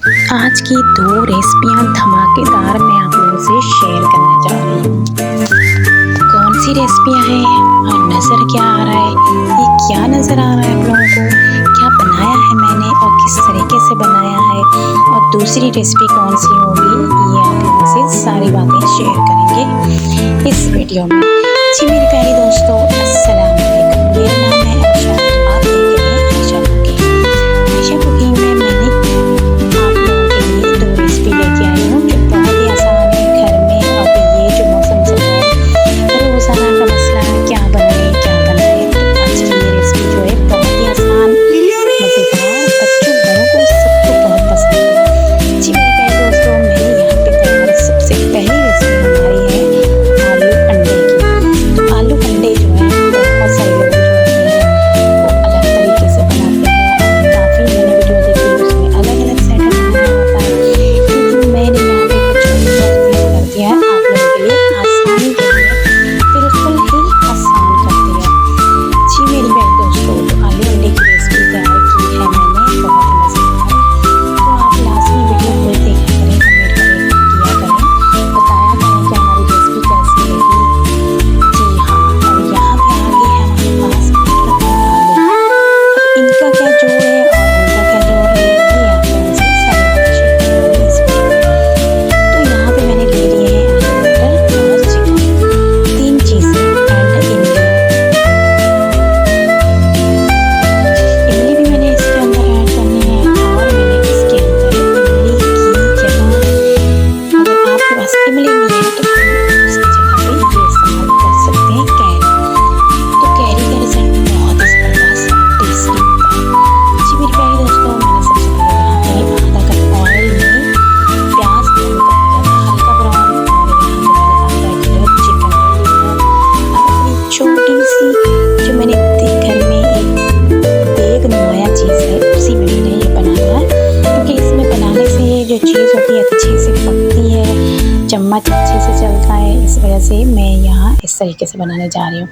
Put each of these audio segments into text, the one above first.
आज की 2 रेसिपियाँ धमाकेदार मैं आप लोगों से शेयर करने जा रही हूँ। कौन सी रेसिपियाँ हैं और नज़र क्या आ रहा है, ये क्या नज़र आ रहा है आप लोगों को, क्या बनाया है मैंने और किस तरीके से बनाया है, और दूसरी रेसिपी कौन सी होगी, ये आप लोगों से सारी बातें शेयर करेंगे इस वीडियो में। जी मेरे प्यारे दोस्तों, अस्सलाम वालेकुम। मेरा नाम है आयशा, तो आप देख रहे हैं आयशा कुकिंग। आयशा कुकिंग में मैंने आप लोगों के लिए 2 रेसिपी लेके आई हूँ जो बहुत ही आसान है घर में। और ये जो मौसम चल रहा है, रोज़ाना का मसला है क्या बनाए, तो आज की ये रेसिपी जो है बहुत ही आसान, मज़ेदार, बच्चों बड़ों को सबको बहुत पसंद है। जी मेरे प्यारे दोस्तों, मेरे यहाँ पे तैयार सबसे पहली रेसिपी हमारी है आलू अंडे की। तो आलू अंडे जो है बहुत सारे लोग जो होते हैं वो अलग तरीके से बनाते हैं, और काफ़ी मैंने वीडियो देखी उसमें अलग अलग सेटअप बनाया होता है, लेकिन मैंने यहाँ पे कुछ कर दिया है आप लोगों के लिए आसानी के लिए, बिल्कुल ही आसान कर दिया। जी मेरे प्यारे दोस्तों, तो आलू अंडे की रेसिपी तैयार की है मैंने, बहुत मज़ेदार। तो आप लास्ट में वीडियो फुल देखा करें, कमेंट करें, किया करें, बताया करें कि हमारी रेसिपी कैसी लगी। जी हाँ, और यहाँ पे आगे है हमारे पास मटर और आलू। अब इनका क्या जोड़ है और उनका क्या जोड़ है, ये आप लोगों से सारी बातें शेयर करूँगी इस वीडियो में। तो यहाँ पे मैंने ले लिए हैं आलू, मटर और चिकन, 3 चीज़ें एंड इमली। इमली भी मैंने इसके अंदर ऐड करनी है, और मैंने इसके अंदर इमली की जगह, अगर आपके पास इमली नहीं है तो उसकी जगह पे ये इस्तेमाल कर सकते हैं कैरी। तो कैरी का रिजल्ट बहुत ही ज़बरदस्त और टेस्टी होता है। जी मेरे प्यारे दोस्तों, मैंने सबसे पहले यहाँ पे आधा कप ऑयल में प्याज ब्राउन कर लिया था, हल्का ब्राउन, और यहाँ पे मैंने आधा किलो चिकन ले लिया। अब अपनी छोटी सी जो मैंने घर में एक देग नुमाया चीज़ है उसी में मैंने ये बनाना है, क्योंकि इसमें बनाने से ये जो चीज़ होती है अच्छे से पकती है, चम्मच अच्छे से चलता है, इस वजह से मैं यहाँ इस तरीके से बनाने जा रही हूँ।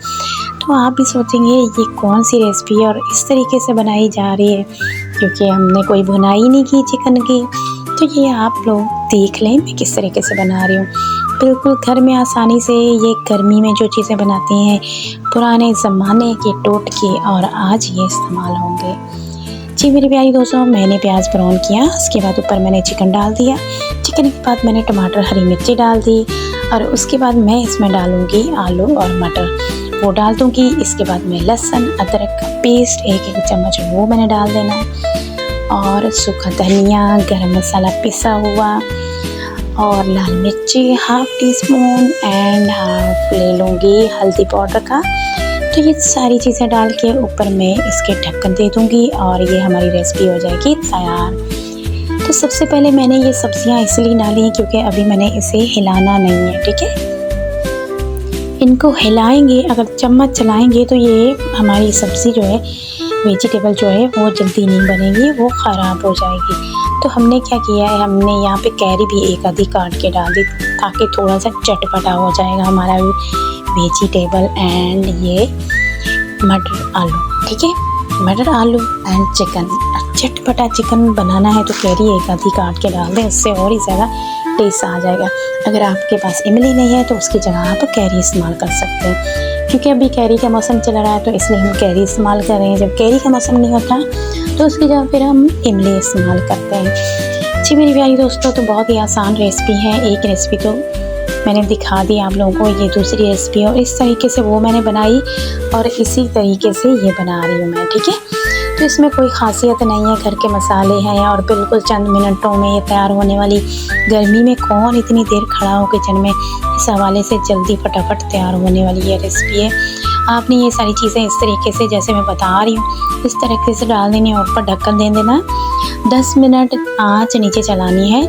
तो आप भी सोचेंगे ये कौन सी रेसिपी है और इस तरीके से बनाई जा रही है, क्योंकि हमने कोई बुनाई नहीं की चिकन की। तो ये आप लोग देख लें मैं किस तरीके से बना रही हूँ, बिल्कुल घर में आसानी से। ये गर्मी में जो चीज़ें बनाती हैं पुराने ज़माने के टोटके और आज ये इस्तेमाल होंगे। जी मेरे प्यारी दोस्तों, मैंने प्याज ब्राउन किया, उसके बाद ऊपर मैंने चिकन डाल दिया। चिकन के बाद मैंने टमाटर, हरी मिर्ची डाल दी, और उसके बाद मैं इसमें डालूँगी आलू और मटर, वो डाल दूँगी। इसके बाद मैं लहसुन अदरक का पेस्ट 1-1 चम्मच वो मैंने डाल देना है, और सूखा धनिया, गरम मसाला पिसा हुआ, और लाल मिर्ची 1/2 टीस्पून एंड हाफ ले लूँगी हल्दी पाउडर का। तो ये सारी चीज़ें डाल के ऊपर मैं इसके ढक्कन दे दूँगी, और ये हमारी रेसिपी हो जाएगी तैयार। तो सबसे पहले मैंने ये सब्जियां इसलिए डाली क्योंकि अभी मैंने इसे हिलाना नहीं है, ठीक है। इनको हिलाएंगे, अगर चम्मच चलाएंगे तो ये हमारी सब्ज़ी जो है, वेजिटेबल जो है वो जल्दी नहीं बनेगी, वो ख़राब हो जाएगी। तो हमने क्या किया है, हमने यहाँ पे कैरी भी 1 आधी काट के डाल दी, ताकि थोड़ा सा चटपटा हो जाएगा हमारा वेजिटेबल एंड ये मटर आलू, ठीक है। मटर आलू एंड चिकन, चटपटा चिकन बनाना है तो कैरी 1 आधी काट के डाल दें, उससे और ही ज़्यादा टेस्ट आ जाएगा। अगर आपके पास इमली नहीं है तो उसकी जगह आप कैरी इस्तेमाल कर सकते हैं, क्योंकि अभी कैरी का मौसम चल रहा है तो इसलिए हम कैरी इस्तेमाल कर रहे हैं। जब कैरी का मौसम नहीं होता तो उसकी जगह फिर हम इमली इस्तेमाल करते हैं। जी मेरी प्यारी दोस्तों, तो बहुत ही आसान रेसिपी है। एक रेसिपी तो मैंने दिखा दी आप लोगों को, ये दूसरी रेसिपी है, और इस तरीके से वो मैंने बनाई और इसी तरीके से ये बना रही हूँ मैं, ठीक है। तो इसमें कोई ख़ासियत नहीं है, घर के मसाले हैं और बिल्कुल चंद मिनटों में ये तैयार होने वाली। गर्मी में कौन इतनी देर खड़ा हो किचन में, इस हवाले से जल्दी फटाफट तैयार होने वाली ये रेसिपी है। आपने ये सारी चीज़ें इस तरीके से जैसे मैं बता रही हूँ इस तरीके से डाल देनी है, ऊपर ढक्कन दे देना। 10 मिनट आँच नीचे चलानी है,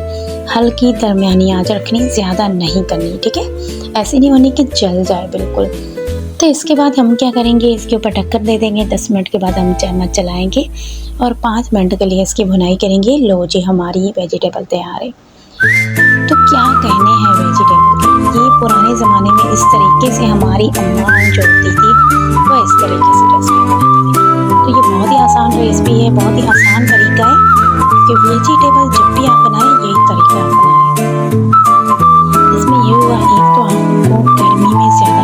हल्की दरमियानी आँच रखनी, ज़्यादा नहीं करनी, ठीक है। ऐसे नहीं होनी कि जल जाए बिल्कुल। तो इसके बाद हम क्या करेंगे, इसके ऊपर ढक्कन दे देंगे। 10 मिनट के बाद हम चम्मच चलाएंगे और 5 मिनट के लिए इसकी भुनाई करेंगे। लो जी, हमारी वेजिटेबल तैयार है। तो क्या कहने हैं वेजिटेबल के, ये पुराने ज़माने में इस तरीके से हमारी अम्मा जो होती थी वो इस तरीके से रेसिपी बनाती थी। तो ये बहुत ही आसान रेसिपी है, बहुत ही आसान तरीका है। कि वेजिटेबल जब भी आप बनाएं यही तरीका अपनाएं। इसमें ये हुआ, एक तो आपको गर्मी में ज़्यादा